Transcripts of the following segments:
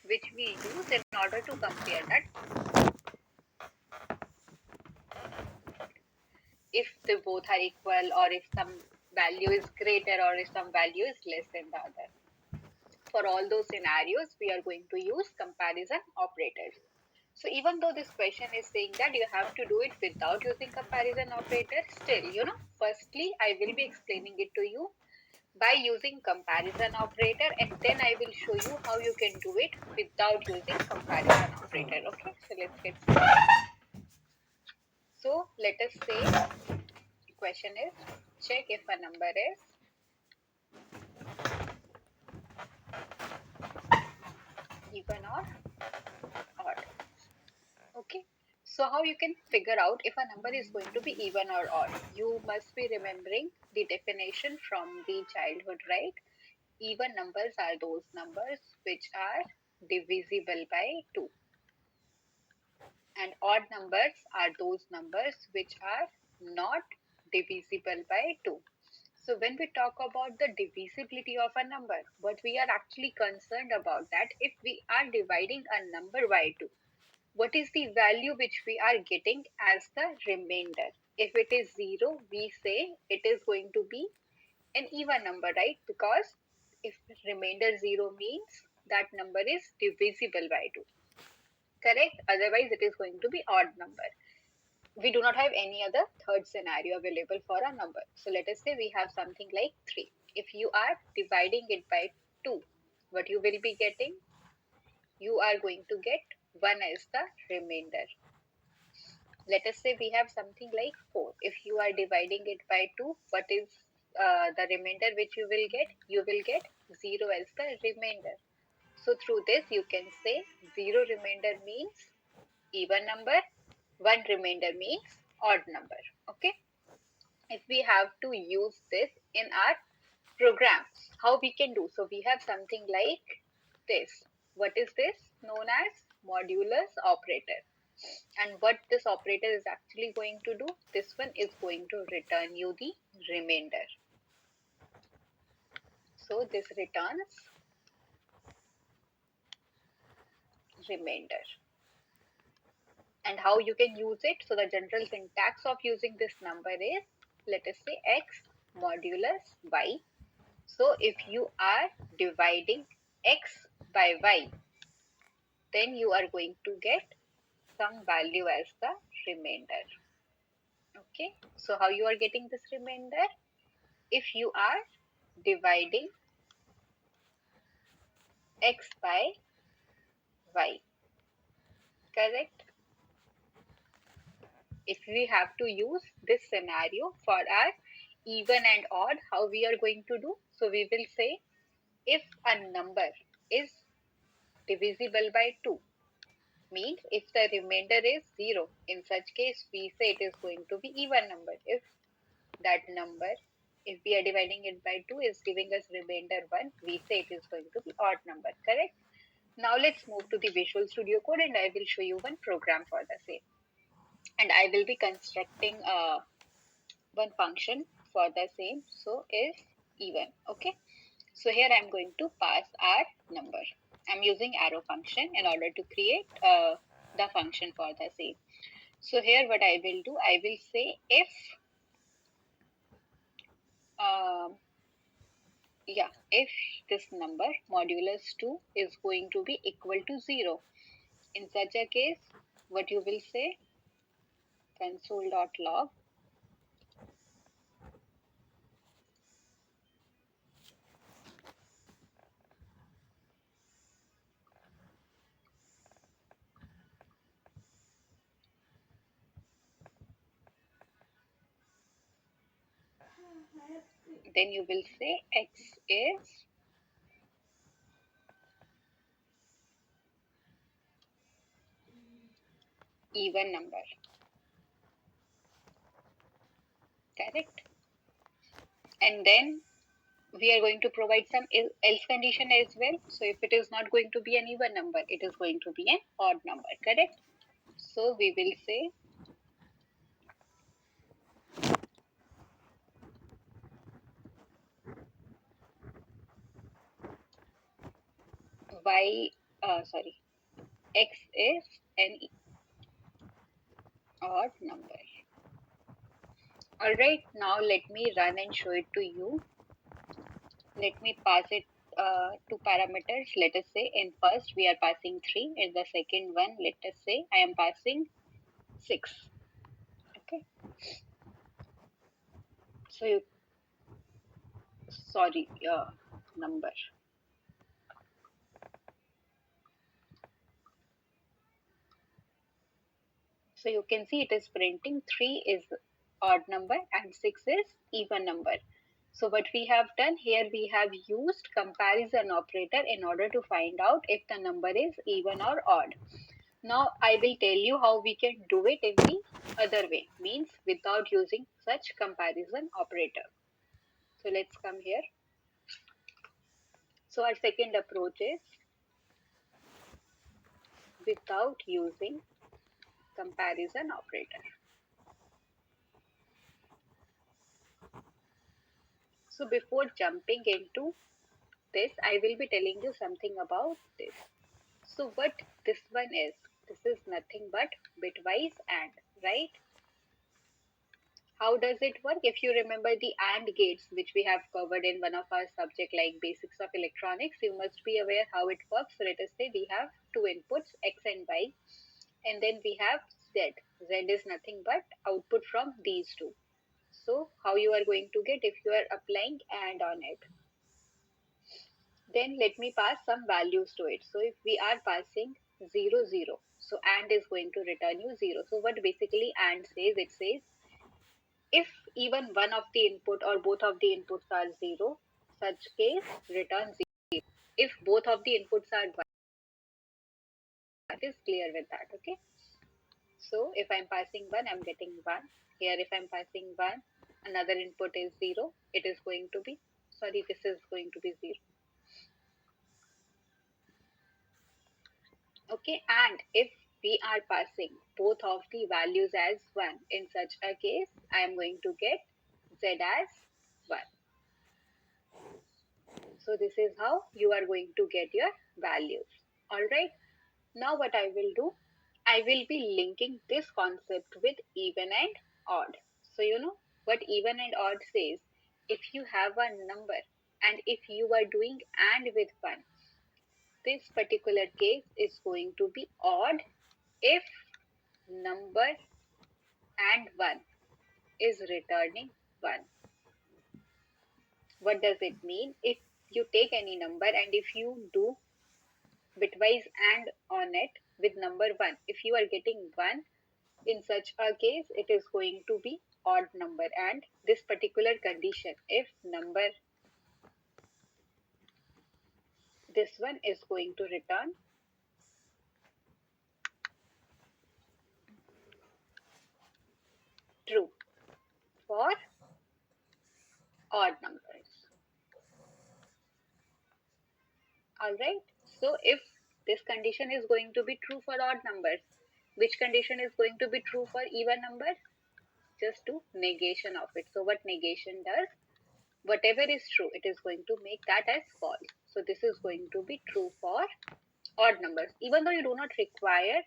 which we use in order to compare that if they both are equal, or if some value is greater, or if some value is less than the other. For all those scenarios, we are going to use comparison operators. So even though this question is saying that you have to do it without using comparison operator, still, firstly, I will be explaining it to you by using comparison operator, and then I will show you how you can do it without using comparison operator. Okay, so let's get started. So let us say the question is, check if a number is even or odd. Okay, so how you can figure out if a number is going to be even or odd? You must be remembering the definition from the childhood, right? Even numbers are those numbers which are divisible by 2, and odd numbers are those numbers which are not divisible by 2. So when we talk about the divisibility of a number, what we are actually concerned about that if we are dividing a number by 2, what is the value which we are getting as the remainder? If it is 0, we say it is going to be an even number, right? Because if remainder 0 means that number is divisible by 2, correct? Otherwise, it is going to be odd number. We do not have any other third scenario available for a number. So let us say we have something like 3. If you are dividing it by 2, what you will be getting? You are going to get 1 as the remainder. Let us say we have something like 4. If you are dividing it by 2, what is the remainder which you will get? You will get 0 as the remainder. So through this, you can say 0 remainder means even number, 1 remainder means odd number. Okay. If we have to use this in our programs, how we can do? So we have something like this. What is this? Known as modulus operator. And what this operator is actually going to do? This one is going to return you the remainder. So this returns remainder. And how you can use it? So the general syntax of using this number is, let us say x modulus y. So if you are dividing x by y, then you are going to get some value as the remainder. Okay, so how you are getting this remainder? If you are dividing x by y, correct? If we have to use this scenario for our even and odd, how we are going to do? So we will say if a number is divisible by 2, means if the remainder is 0, in such case we say it is going to be even number. If that number, if we are dividing it by 2, is giving us remainder 1, we say it is going to be odd number, correct? Now let's move to the Visual Studio Code, and I will show you one program for the same. And I will be constructing one function for the same. So is even. Okay. So here I'm going to pass our number. I'm using arrow function in order to create the function for the same. So here what I will do, I will say if if this number modulus 2 is going to be equal to 0. In such a case, what you will say, console.log then you will say x is even number, correct? And then we are going to provide some else condition as well. So if it is not going to be an even number, it is going to be an odd number, correct? So we will say y sorry, x is an odd number. Alright, now let me run and show it to you. Let me pass it to parameters. Let us say in first we are passing 3. In the second one, let us say I am passing 6. Okay. So you, sorry, number. So you can see it is printing 3 is odd number and 6 is even number. So what we have done here, we have used comparison operator in order to find out if the number is even or odd. Now I will tell you how we can do it in the other way, means without using such comparison operator. So let's come here. So our second approach is without using comparison operator. So before jumping into this, I will be telling you something about this. So what this one is, this is nothing but bitwise AND, right? How does it work? If you remember the AND gates, which we have covered in one of our subject like basics of electronics, you must be aware how it works. So let us say we have two inputs, X and Y, and then we have Z. Z is nothing but output from these two. So how you are going to get if you are applying AND on it? Then let me pass some values to it. So if we are passing 0, 0, so AND is going to return you 0. So what basically AND says, it says if even one of the input or both of the inputs are 0, such case return 0. If both of the inputs are 1, that is clear with that, okay? So if I'm passing 1, I'm getting 1. Here if I'm passing 1, another input is 0, it is going to be, sorry, this is going to be 0. Okay, and if we are passing both of the values as 1, in such a case, I am going to get Z as 1. So this is how you are going to get your values. Alright, now what I will do, I will be linking this concept with even and odd. So you know what even and odd says, if you have a number and if you are doing AND with 1, this particular case is going to be odd if number and 1 is returning 1. What does it mean? If you take any number and if you do bitwise AND on it with number 1, if you are getting 1, in such a case it is going to be odd number, and this particular condition, if number this one is going to return true for odd numbers. Alright, so if this condition is going to be true for odd numbers, which condition is going to be true for even numbers? Just do negation of it. So what negation does? Whatever is true, it is going to make that as false. So this is going to be true for odd numbers, even though you do not require,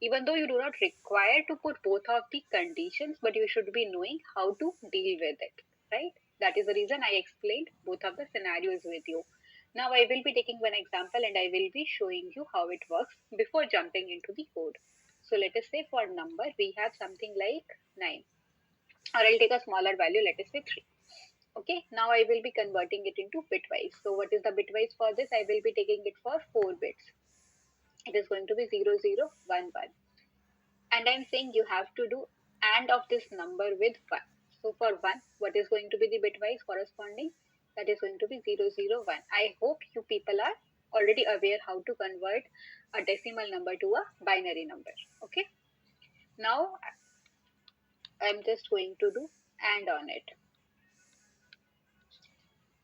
even though you do not require to put both of the conditions, but you should be knowing how to deal with it, right? That is the reason I explained both of the scenarios with you. Now I will be taking one example and I will be showing you how it works before jumping into the code. So let us say for number we have something like 9, or I'll take a smaller value, let us say 3. Okay, now I will be converting it into bitwise. So what is the bitwise for this? I will be taking it for 4 bits. It is going to be 0, 0, 1, 1. And I'm saying you have to do AND of this number with 1. So for 1, what is going to be the bitwise corresponding? That is going to be 0, 0, 1. I hope you people are already aware how to convert a decimal number to a binary number. Okay, now I'm just going to do AND on it.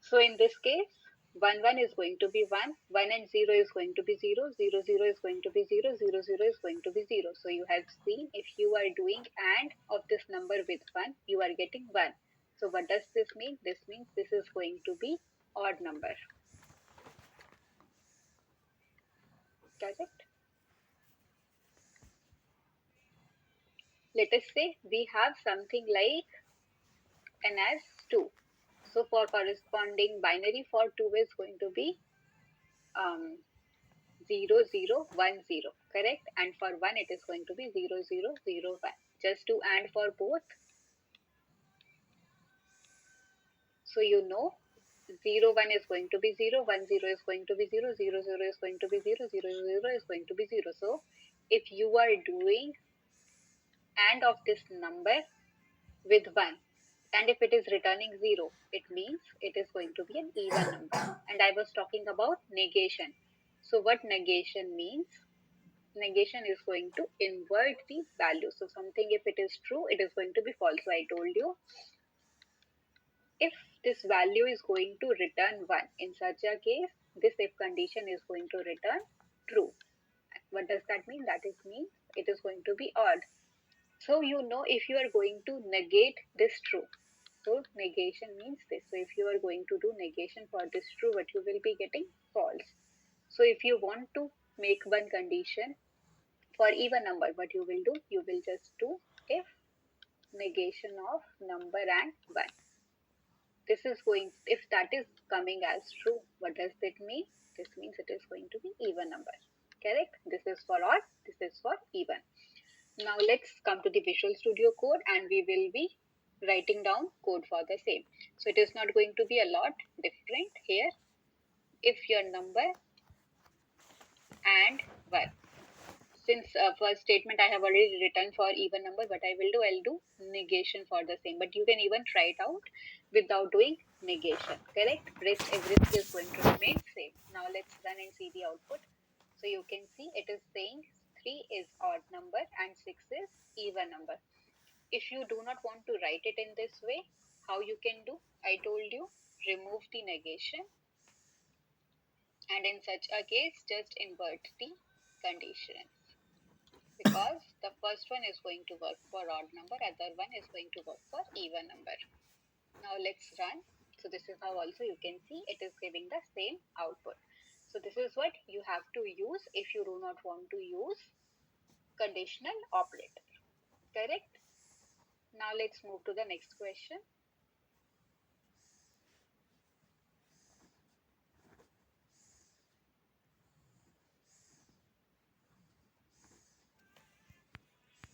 So in this case, 1, 1 is going to be 1, 1 and 0 is going to be 0, 0, 0 is going to be 0, 0, 0 is going to be 0. So you have seen if you are doing AND of this number with 1, you are getting 1. So what does this mean? This means this is going to be odd number. Correct? Let us say we have something like n as 2. So for corresponding binary for 2 is going to be um, 0, 0, 1, 0, correct? And for 1 it is going to be 0, 0, 0, 1. Just to AND for both. So you know 0, 1 is going to be 0, 1, 0 is going to be 0, 0, 0 is going to be 0, 0, 0 is going to be 0. So if you are doing AND of this number with 1, and if it is returning 0, it means it is going to be an even number. And I was talking about negation. So what negation means? Negation is going to invert the value. So something, if it is true, it is going to be false. So I told you, if this value is going to return 1, in such a case, this if condition is going to return true. What does that mean? That is means it is going to be odd. So you know if you are going to negate this true. So negation means this. So if you are going to do negation for this true, what you will be getting? False. So if you want to make one condition for even number, what you will do? You will just do if negation of number and 1. This is going, if that is coming as true, what does it mean? This means it is going to be even number. Correct? This is for odd, this is for even. Now let's come to the Visual Studio Code and we will be writing down code for the same. So it is not going to be a lot different here. If your number and 1. Since first statement I have already written for even number, what I will do, I'll do negation for the same. But you can even try it out without doing negation. Correct? Rest everything is going to remain same. Now let's run and see the output. So you can see it is saying 3 is odd number and 6 is even number. If you do not want to write it in this way, how you can do? I told you, remove the negation, and in such a case, just invert the conditions, because the first one is going to work for odd number, other one is going to work for even number. Now let's run. So this is how also you can see it is giving the same output. So this is what you have to use if you do not want to use conditional operator. Correct? Now let's move to the next question.